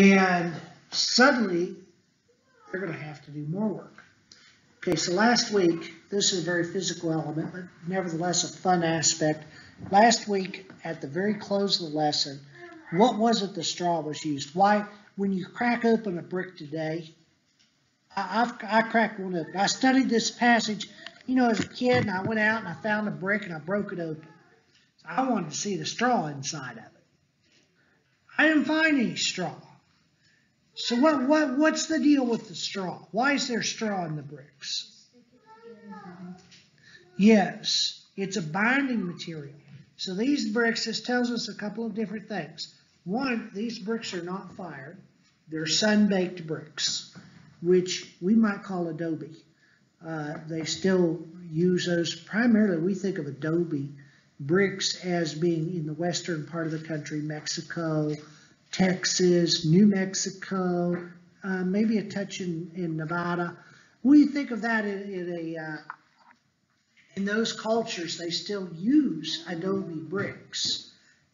And suddenly, they're going to have to do more work. Okay, so last week, this is a very physical element, but nevertheless a fun aspect. Last week, at the very close of the lesson, what was it the straw was used? Why, when you crack open a brick today, I cracked one open. I studied this passage, as a kid, and I went out and I found a brick and I broke it open. So I wanted to see the straw inside of it. I didn't find any straw. So what's the deal with the straw? Why is there straw in the bricks? Yes, it's a binding material. So these bricks, this tells us a couple of different things. One, these bricks are not fired. They're sun-baked bricks, which we might call adobe. They still use those. Primarily, we think of adobe bricks as being in the western part of the country, Mexico, Texas, New Mexico, maybe a touch in Nevada. We think of that in those cultures, they still use adobe bricks.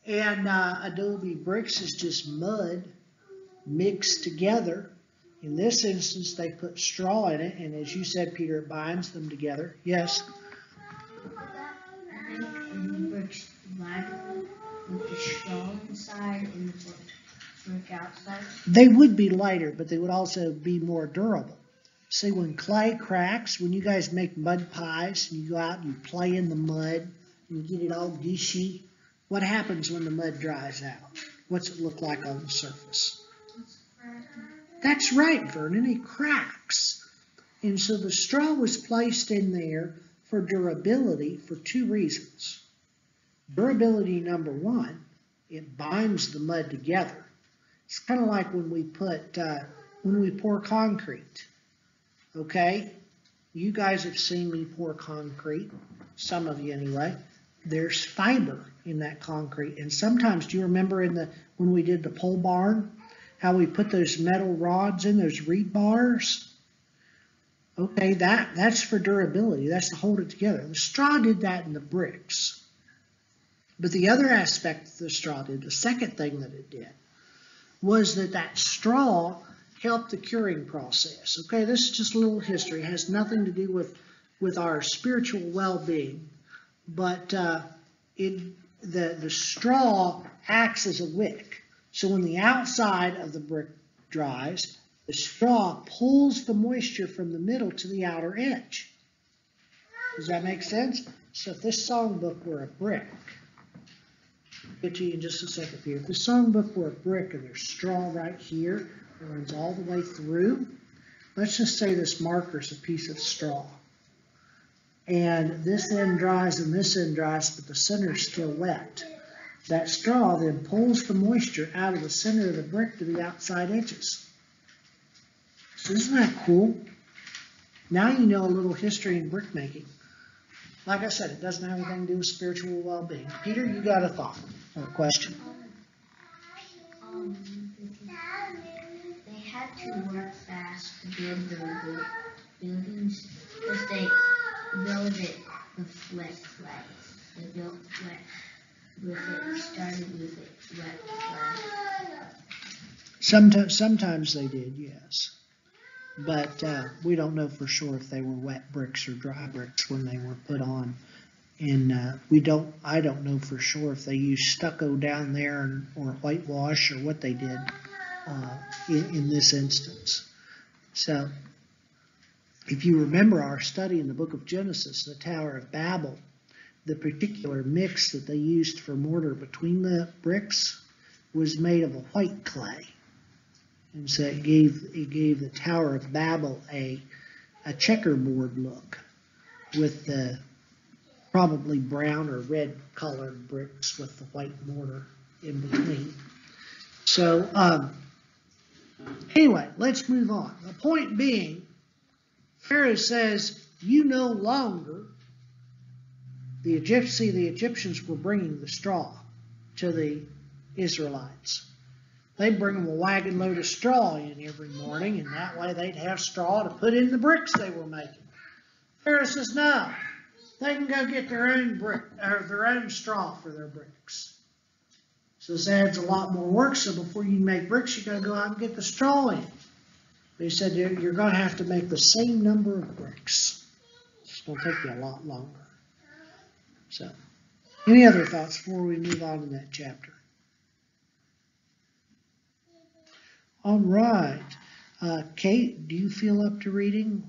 And adobe bricks is just mud mixed together. In this instance, they put straw in it, and as you said, Peter, it binds them together. Yes? I think the bricks lighter with the straw inside and the brick outside. They would be lighter, but they would also be more durable. See, when clay cracks, when you guys make mud pies, and you go out and you play in the mud, and you get it all dishy, what happens when the mud dries out? What's it look like on the surface? That's right, Vernon, it cracks. And so the straw was placed in there for durability for two reasons. Durability number one, it binds the mud together. It's kind of like when we pour concrete. Okay, you guys have seen me pour concrete, some of you anyway. There's fiber in that concrete, and sometimes, do you remember when we did the pole barn, how we put those metal rods in, those reed bars? Okay, that's for durability. That's to hold it together. The straw did that in the bricks. But the other aspect the straw did, the second thing that it did, was that straw helped the curing process. Okay, this is just a little history. It has nothing to do with our spiritual well-being. But the straw acts as a wick. So when the outside of the brick dries, the straw pulls the moisture from the middle to the outer edge. Does that make sense? So if this songbook were a brick, I'll get to you in just a second here. If this songbook were a brick and there's straw right here, it runs all the way through. Let's just say this marker is a piece of straw. And this end dries and this end dries, but the center is still wet. That straw then pulls the moisture out of the center of the brick to the outside edges. So isn't that cool? Now you know a little history in brick making. Like I said, it doesn't have anything to do with spiritual well-being. Peter, you got a thought or a question? They had to work fast to build their buildings because they built it with wet clay. They built started with it wet clay. Sometimes they did, yes. But we don't know for sure if they were wet bricks or dry bricks when they were put on. And I don't know for sure if they used stucco down there or whitewash or what they did in this instance. So if you remember our study in the book of Genesis, the Tower of Babel, the particular mix that they used for mortar between the bricks was made of a white clay. And so it gave the Tower of Babel a checkerboard look with the probably brown or red colored bricks with the white mortar in between. So anyway, let's move on. The point being, Pharaoh says, you no longer, the Egyptians were bringing the straw to the Israelites. They'd bring them a wagon load of straw in every morning, and that way they'd have straw to put in the bricks they were making. Pharaoh says, no, they can go get their own brick or their own straw for their bricks. So this adds a lot more work. So before you make bricks, you got to go out and get the straw in. They said you're going to have to make the same number of bricks. It's going to take you a lot longer. So, any other thoughts before we move on to that chapter? All right. Kate, do you feel up to reading?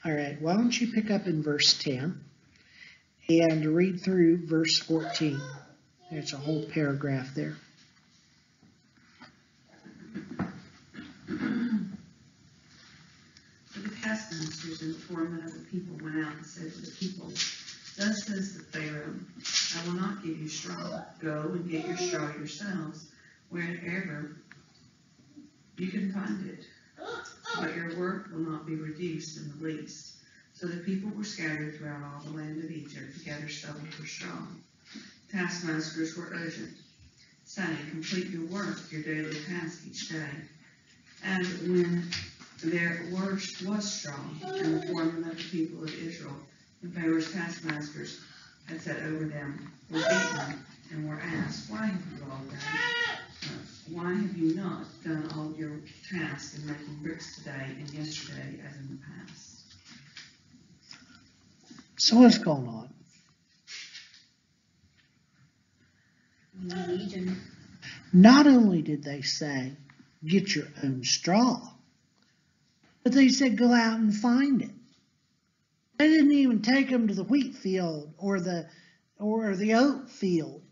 All right. Why don't you pick up in verse 10 and read through verse 14. There's a whole paragraph there. So the taskmasters and the foremen of the people went out and said to the people, "Thus says the Pharaoh, I will not give you straw. Go and get your straw yourselves, wherever you can find it. But your work will not be reduced in the least." So the people were scattered throughout all the land of Egypt to gather stubble for straw. Taskmasters were urgent, saying, "Complete your work, your daily task each day." And when there was straw, and the foremen of the people of Israel, and Pharaoh's taskmasters had set over them, were beaten, and were asked, "Why have you all done? Why have you not done all your task in making bricks today and yesterday as in the past?" So what's going on? Not only did they say, get your own straw, but they said, go out and find it. They didn't even take them to the wheat field or the oat field.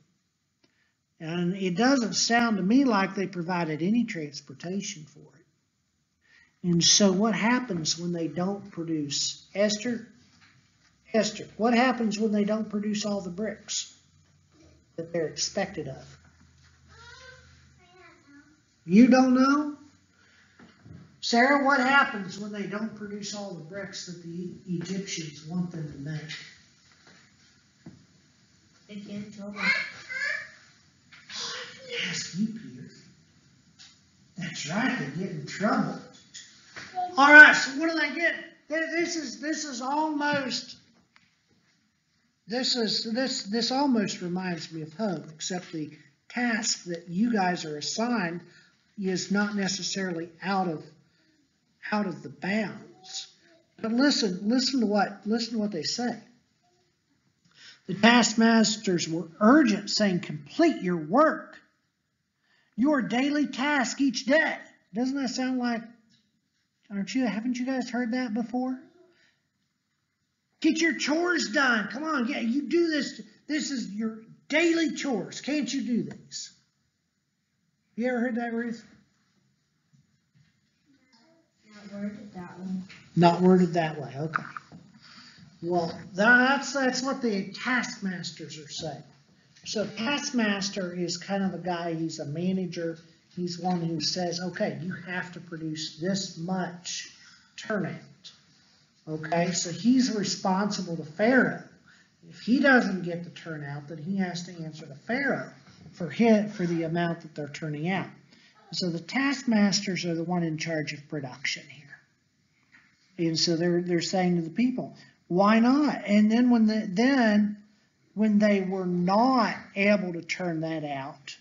And it doesn't sound to me like they provided any transportation for it. And so what happens when they don't produce? Esther, what happens when they don't produce all the bricks that they're expected of? You don't know? Sarah, what happens when they don't produce all the bricks that the Egyptians want them to make? They get in trouble. Ask you, Peter. That's right, they get in trouble. All right, so what do they get? This almost reminds me of home, except the task that you guys are assigned is not necessarily out of the bounds. But listen to what they say. The taskmasters were urgent, saying, complete your work, your daily task each day. Doesn't that sound like, haven't you guys heard that before? Get your chores done. Come on, yeah, you do this. This is your daily chores. Can't you do these? You ever heard that, Ruth? Not worded that way. Not worded that way, okay. Well, that's what the taskmasters are saying. So taskmaster is kind of a guy, he's a manager. He's one who says, okay, you have to produce this much turnout. Okay, so he's responsible to Pharaoh. If he doesn't get the turnout, then he has to answer to Pharaoh for the amount that they're turning out. So the taskmasters are the one in charge of production here. And so they're saying to the people, why not? And then when they were not able to turn that out,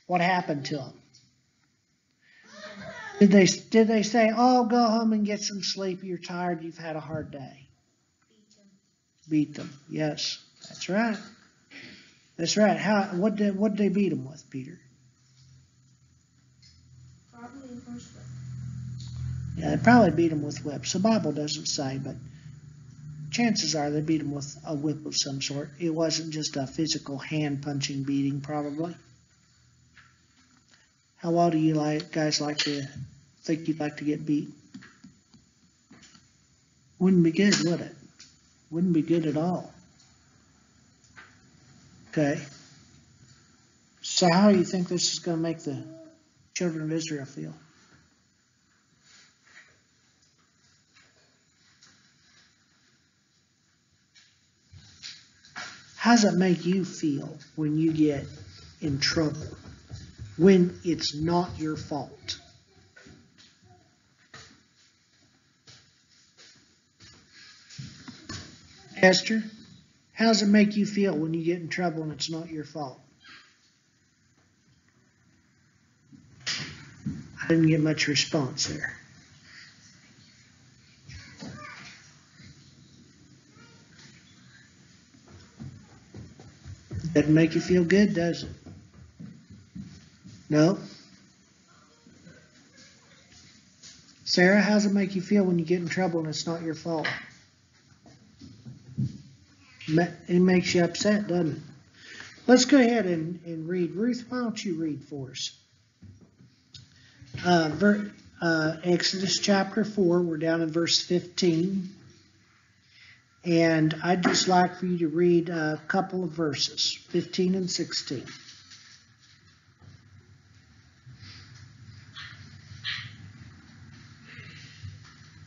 what happened to them? Did they say, oh, go home and get some sleep, you're tired, you've had a hard day? Beat them. Yes, that's right. That's right. What did they beat them with, Peter? Probably the first one. Yeah, they probably beat them with whips. The Bible doesn't say, but chances are they beat them with a whip of some sort. It wasn't just a physical hand-punching beating, probably. How well do you guys like to think you'd like to get beat? Wouldn't be good, would it? Wouldn't be good at all. Okay. So how do you think this is going to make the children of Israel feel? How does it make you feel when you get in trouble, when it's not your fault? Esther, how does it make you feel when you get in trouble and it's not your fault? Didn't get much response there. Doesn't make you feel good, does it? No? Sarah, how's it make you feel when you get in trouble and it's not your fault? It makes you upset, doesn't it? Let's go ahead and read. Ruth, why don't you read for us? Exodus chapter 4, we're down in verse 15. And I'd just like for you to read a couple of verses, 15 and 16.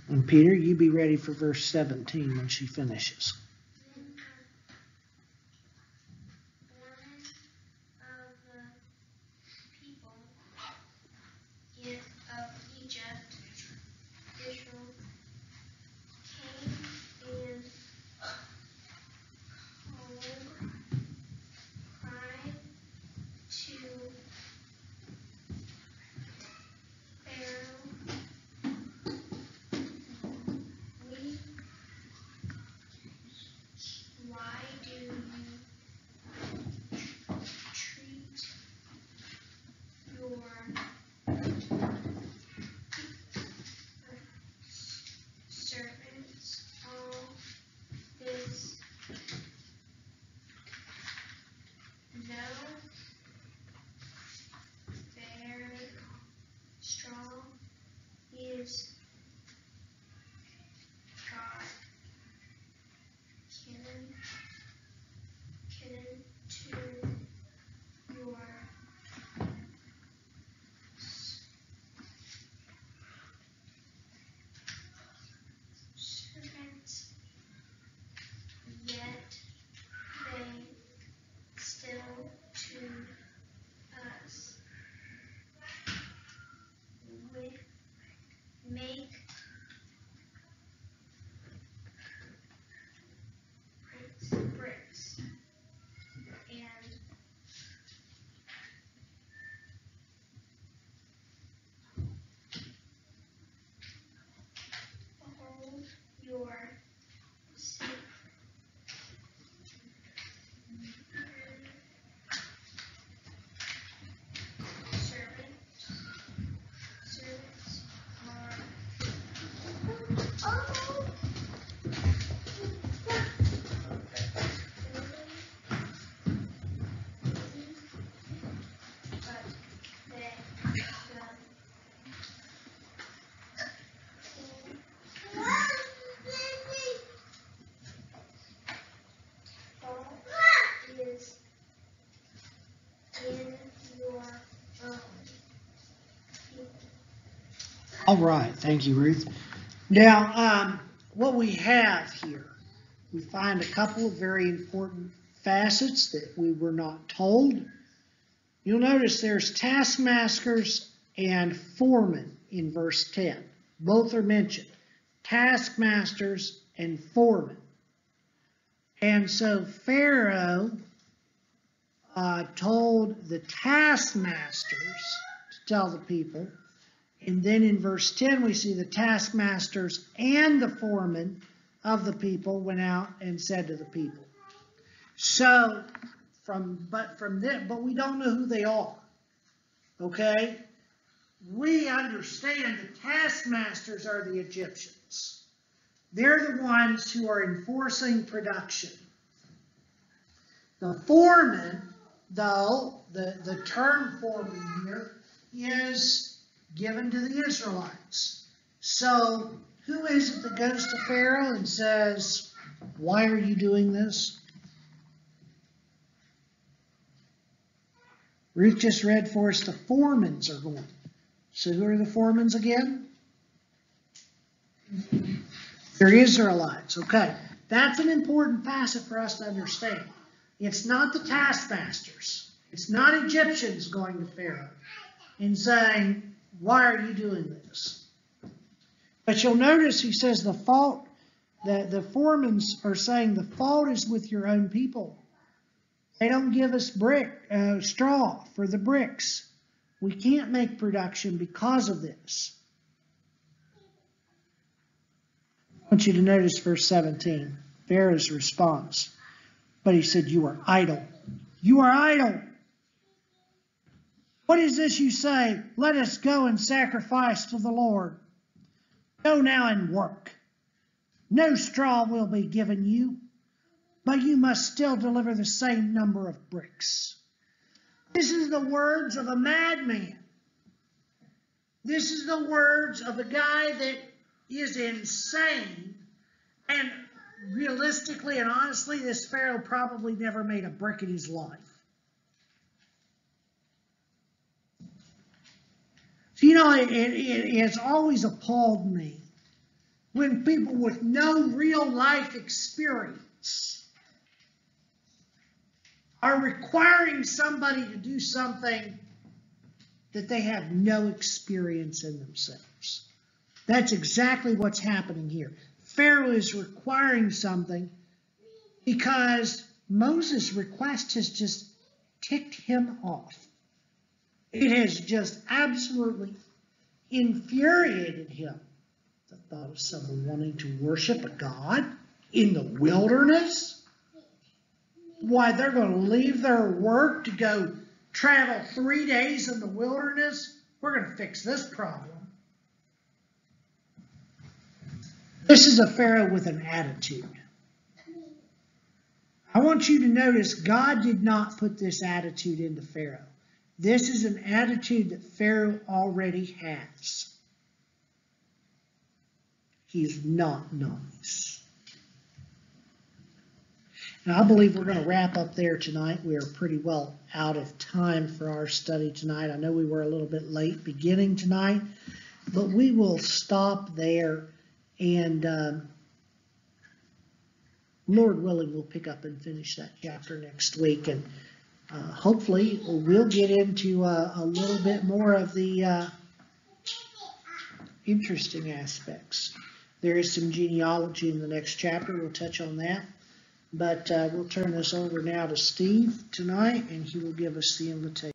And Peter, you be ready for verse 17 when she finishes. All right, thank you, Ruth. Now, what we have here, we find a couple of very important facets that we were not told. You'll notice there's taskmasters and foremen in verse 10. Both are mentioned, taskmasters and foremen. And so Pharaoh told the taskmasters to tell the people. And then in verse 10, we see the taskmasters and the foremen of the people went out and said to the people. So, but we don't know who they are. Okay? We understand the taskmasters are the Egyptians. They're the ones who are enforcing production. The foreman, though, the term foreman here is given to the Israelites. So, who is it that goes to Pharaoh and says, why are you doing this? Ruth just read for us the foremans are going. So who are the foremans again? They're Israelites. Okay, that's an important facet for us to understand. It's not the taskmasters. It's not Egyptians going to Pharaoh and saying, why are you doing this? But you'll notice he says the fault, the foremans are saying the fault is with your own people. They don't give us straw for the bricks. We can't make production because of this. I want you to notice verse 17, Pharaoh's response. But he said, you are idle. You are idle. What is this you say? Let us go and sacrifice to the Lord. Go now and work. No straw will be given you, but you must still deliver the same number of bricks. This is the words of a madman. This is the words of a guy that is insane. And realistically and honestly, this Pharaoh probably never made a brick in his life. So, you know, it has always appalled me when people with no real life experience are requiring somebody to do something that they have no experience in themselves. That's exactly what's happening here. Pharaoh is requiring something because Moses' request has just ticked him off. It has just absolutely infuriated him. The thought of someone wanting to worship a God in the wilderness. Why, they're going to leave their work to go travel 3 days in the wilderness? We're going to fix this problem. This is a Pharaoh with an attitude. I want you to notice God did not put this attitude into Pharaoh. This is an attitude that Pharaoh already has. He's not nice. And I believe we're going to wrap up there tonight. We are pretty well out of time for our study tonight. I know we were a little bit late beginning tonight, but we will stop there. And Lord willing, we'll pick up and finish that chapter next week. And hopefully we'll get into a little bit more of the interesting aspects. There is some genealogy in the next chapter. We'll touch on that. But we'll turn this over now to Steve tonight, and he will give us the invitation.